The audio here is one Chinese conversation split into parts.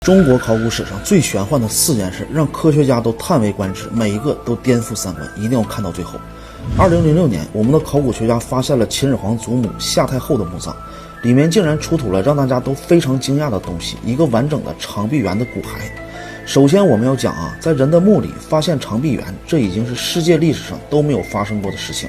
中国考古史上最玄幻的4件事，让科学家都叹为观止，每一个都颠覆三观，一定要看到最后。2006年，我们的考古学家发现了秦始皇祖母夏太后的墓葬，里面竟然出土了让大家都非常惊讶的东西，一个完整的长臂猿的骨骸。首先我们要讲在人的墓里发现长臂猿，这已经是世界历史上都没有发生过的事情。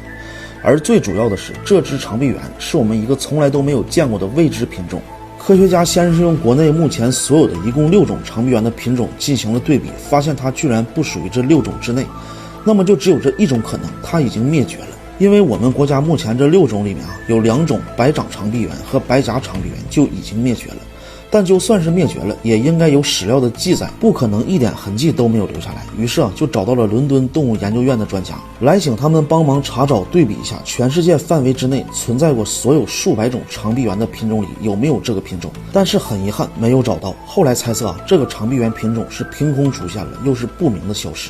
而最主要的是，这只长臂猿是我们一个从来都没有见过的未知品种。科学家先是用国内目前所有的一共6种长臂猿的品种进行了对比，发现它居然不属于这6种之内，那么就只有这一种可能，它已经灭绝了。因为我们国家目前这6种里面有2种白掌长臂猿和白颊长臂猿就已经灭绝了。但就算是灭绝了，也应该有史料的记载，不可能一点痕迹都没有留下来。于是就找到了伦敦动物研究院的专家，来请他们帮忙查找对比一下全世界范围之内存在过所有数百种长臂猿的品种里有没有这个品种。但是很遗憾没有找到。后来猜测这个长臂猿品种是凭空出现了，又是不明的消失。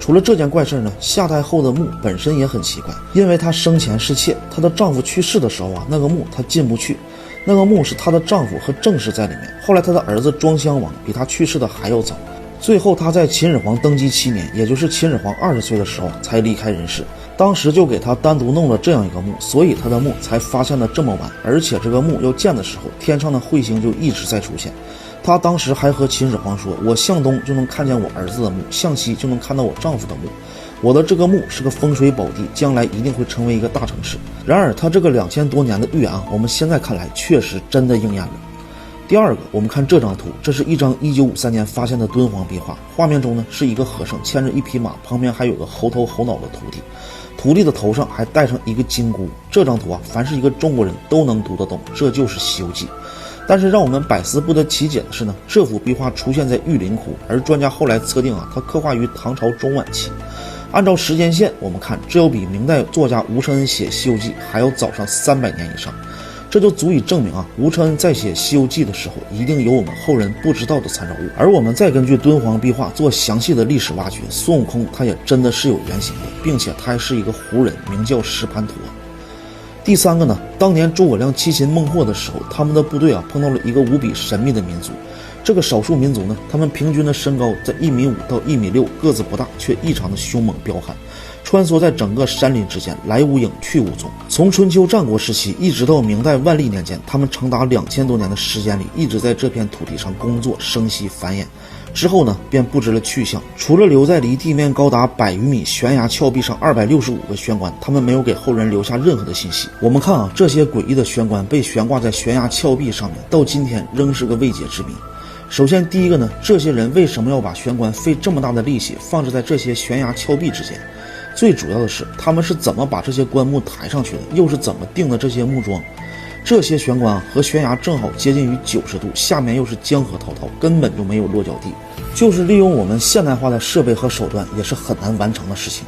除了这件怪事呢，夏太后的墓本身也很奇怪，因为她生前是妾，她的丈夫去世的时候那个墓她进不去。那个墓是她的丈夫和正室在里面，后来她的儿子庄襄王比她去世的还要早，最后她在秦始皇登基7年，也就是秦始皇20岁的时候才离开人世。当时就给她单独弄了这样一个墓，所以她的墓才发现的这么晚，而且这个墓要建的时候，天上的彗星就一直在出现。她当时还和秦始皇说，我向东就能看见我儿子的墓，向西就能看到我丈夫的墓，我的这个墓是个风水宝地，将来一定会成为一个大城市。然而他这个2000多年的预言我们现在看来确实真的应验了。第二个，我们看这张图，这是一张1953年发现的敦煌壁画，画面中呢是一个和尚牵着一匹马，旁边还有个猴头猴脑的徒弟，徒弟的头上还戴上一个金箍。这张图凡是一个中国人都能读得懂，这就是《西游记》。但是让我们百思不得其解的是呢，这幅壁画出现在玉林窟，而专家后来测定它刻画于唐朝中晚期。按照时间线，我们看这要比明代作家吴承恩写《西游记》还要早上300年以上，这就足以证明吴承恩在写《西游记》的时候，一定有我们后人不知道的参照物。而我们再根据敦煌壁画做详细的历史挖掘，孙悟空他也真的是有原型的，并且他还是一个胡人，名叫石盘陀。第三个呢，当年诸葛亮7擒孟获的时候，他们的部队碰到了一个无比神秘的民族。这个少数民族呢，他们平均的身高在1.5米到1.6米，个子不大，却异常的凶猛彪悍，穿梭在整个山林之间，来无影去无踪。从春秋战国时期一直到明代万历年间，他们长达2000多年的时间里，一直在这片土地上工作、生息、繁衍。之后呢，便不知了去向，除了留在离地面高达100余米悬崖峭壁上265个悬棺，他们没有给后人留下任何的信息。我们看这些诡异的悬棺被悬挂在悬崖峭壁上面，到今天仍是个未解之谜。首先第一个呢，这些人为什么要把悬棺费这么大的力气放置在这些悬崖峭壁之间？最主要的是他们是怎么把这些棺木抬上去的，又是怎么定的这些木桩？这些悬棺和悬崖正好接近于90度，下面又是江河滔滔，根本就没有落脚地，就是利用我们现代化的设备和手段也是很难完成的事情。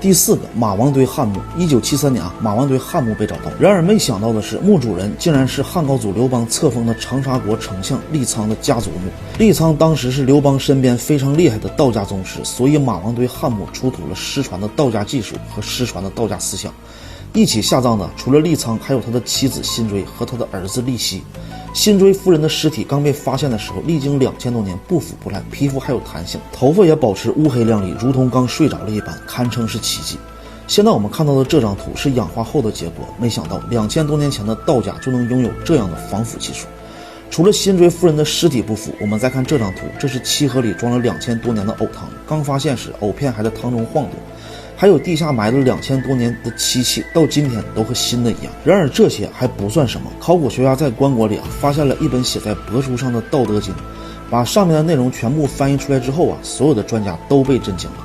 第四个，马王堆汉墓。1973年马王堆汉墓被找到，然而没想到的是，墓主人竟然是汉高祖刘邦册封的长沙国丞相利苍的家族墓。利苍当时是刘邦身边非常厉害的道家宗师，所以马王堆汉墓出土了失传的道家技术和失传的道家思想。一起下葬的除了利苍，还有他的妻子辛追和他的儿子利熙。辛追夫人的尸体刚被发现的时候，历经2000多年不腐不烂，皮肤还有弹性，头发也保持乌黑亮丽，如同刚睡着了一般，堪称是奇迹。现在我们看到的这张图是氧化后的结果，没想到2000多年前的道家就能拥有这样的防腐技术。除了辛追夫人的尸体不腐，我们再看这张图，这是漆盒里装了2000多年的藕汤，刚发现时藕片还在汤中晃动，还有地下埋了2000多年的漆器，到今天都和新的一样。然而这些还不算什么，考古学家在棺椁里发现了一本写在帛书上的《道德经》，把上面的内容全部翻译出来之后所有的专家都被震惊了。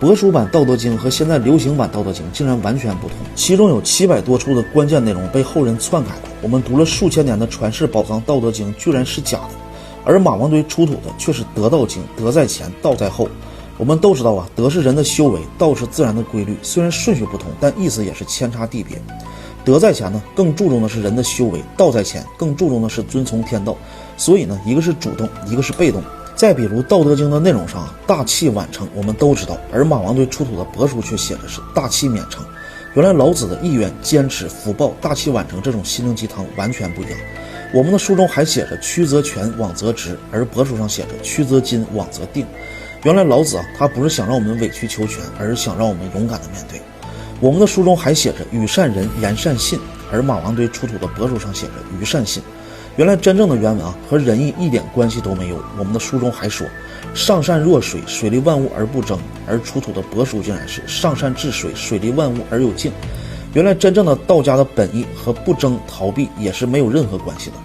帛书版《道德经》和现在流行版《道德经》竟然完全不同，其中有700多处的关键内容被后人篡改了。我们读了数千年的传世宝藏《道德经》居然是假的，而马王堆出土的却是《德道经》，德在前，道在后。我们都知道德是人的修为，道是自然的规律，虽然顺序不同，但意思也是天差地别。德在前呢，更注重的是人的修为；道在前，更注重的是遵从天道。所以呢，一个是主动，一个是被动。再比如《道德经》的内容上大器晚成，我们都知道，而马王堆出土的帛书却写的是大器免成。原来老子的意愿、坚持、福报、大器晚成这种心灵鸡汤完全不一样。我们的书中还写着曲则全，枉则直，而帛书上写着曲则进，枉则定。原来老子他不是想让我们委曲求全，而是想让我们勇敢的面对。我们的书中还写着与善人，言善信，而马王堆出土的帛书上写着于善信。原来真正的原文和仁义一点关系都没有。我们的书中还说上善若水，水利万物而不争，而出土的帛书竟然是上善治水，水利万物而有敬。原来真正的道家的本意和不争逃避也是没有任何关系的。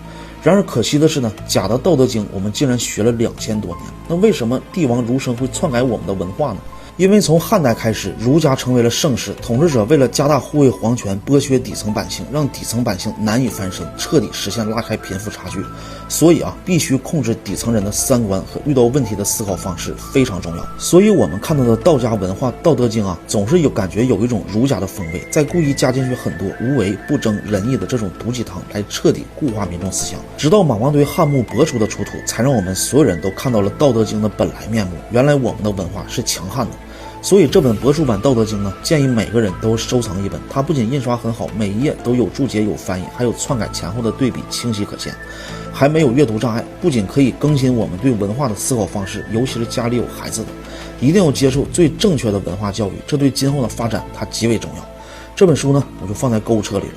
然而可惜的是呢，假的道德经我们竟然学了2000多年。那为什么帝王儒生会篡改我们的文化呢？因为从汉代开始，儒家成为了盛世，统治者为了加大护卫皇权，剥削底层百姓，让底层百姓难以翻身，彻底实现拉开贫富差距。所以必须控制底层人的三观和遇到问题的思考方式非常重要。所以我们看到的道家文化《道德经》总是感觉有一种儒家的风味，再故意加进去很多无为、不争、仁义的这种毒鸡汤，来彻底固化民众思想。直到马王堆汉墓帛书的出土，才让我们所有人都看到了《道德经》的本来面目。原来我们的文化是强悍的。所以这本帛书版《道德经》呢，建议每个人都收藏一本。它不仅印刷很好，每一页都有注解、有翻译，还有篡改前后的对比，清晰可见，还没有阅读障碍。不仅可以更新我们对文化的思考方式，尤其是家里有孩子的，一定要接受最正确的文化教育，这对今后的发展它极为重要。这本书呢，我就放在购物车里了。